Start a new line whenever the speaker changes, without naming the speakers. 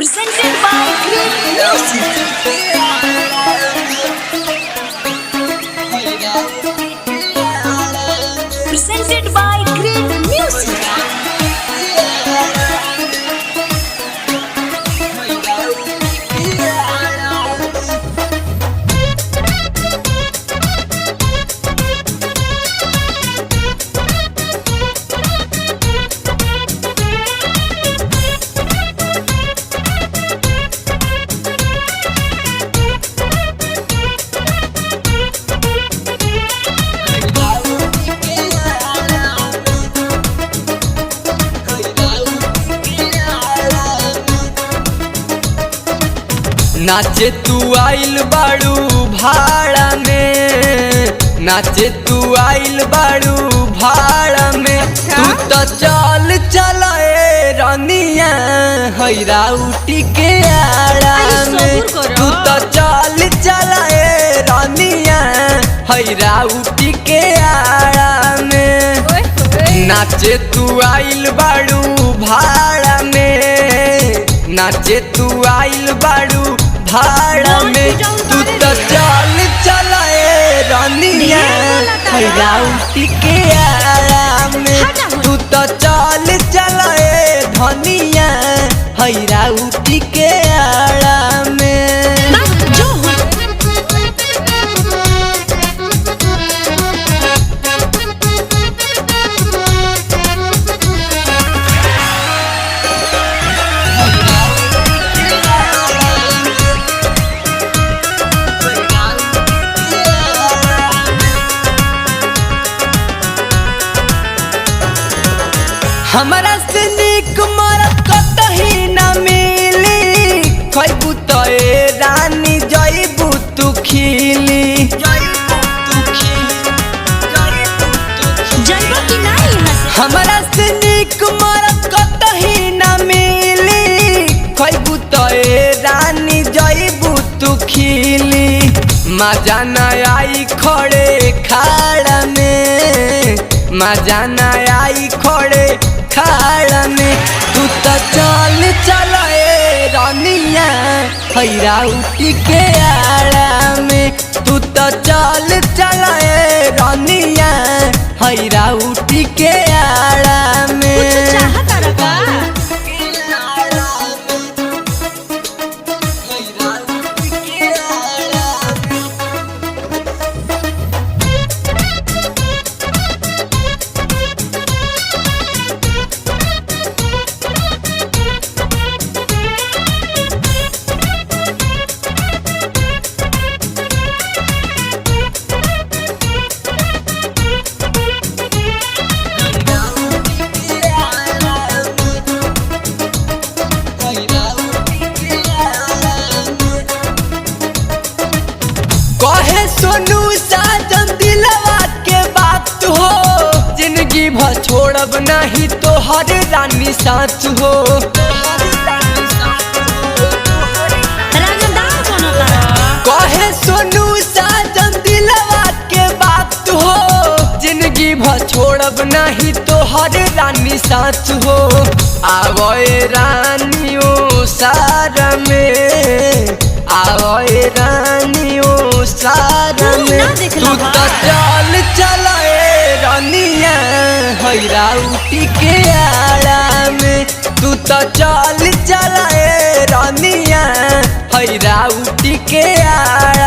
Presented by Great Music. Presented by Great Music.
नाचे तू आइल बाड़ू भाड़ा में, नाचे तू आइल बाड़ू भाड़ा में। तू तो चल चलाए रानिया हैरा उठी के आड़ा में। तू तो चल चलाए रानिया हैरा उठी के आड़ा में। नाचे तू आइल बाड़ू भाड़ा में, नाचे तू आइल बाड़ू भाड़ा में। तू तो चल चलाए रानिया हैरा उठी के आड़ा में। तू तो चल चलाए धनिया हैरा उठी के आड़ा में। हमरा से नीक मरद कतही न मिली। खैबू तो ए रानी जइबू तू खिली। हमरा से नीक मरद कतही न मिली। खैबू तो ए रानी जइबू तू खिली। मजा न आई खड़े खाड़ा में, मजा न आई खड़े खाड़ा में। तू तो चल चलाए रानिया हैरा उठी के आड़ा में। तू तो चल चलाए रानिया हैरा उठी के आड़ा में। कहे सोनू साजन दिलवा के बात हो, जिंदगी भर छोड़ब नहीं तो हर रानी साथ हो। कहे सोनू साजन दिलवा के बात हो, जिंदगी भर छोड़ब नहीं तो हर रानी साथ हो। आवए रानियों सारा में, आवए रानियों सारा में। तू तो चल चलाए रानिया हैरा उठी के आड़ा में। तू तो चल चलाए रानिया हैरा उठी के आड़ा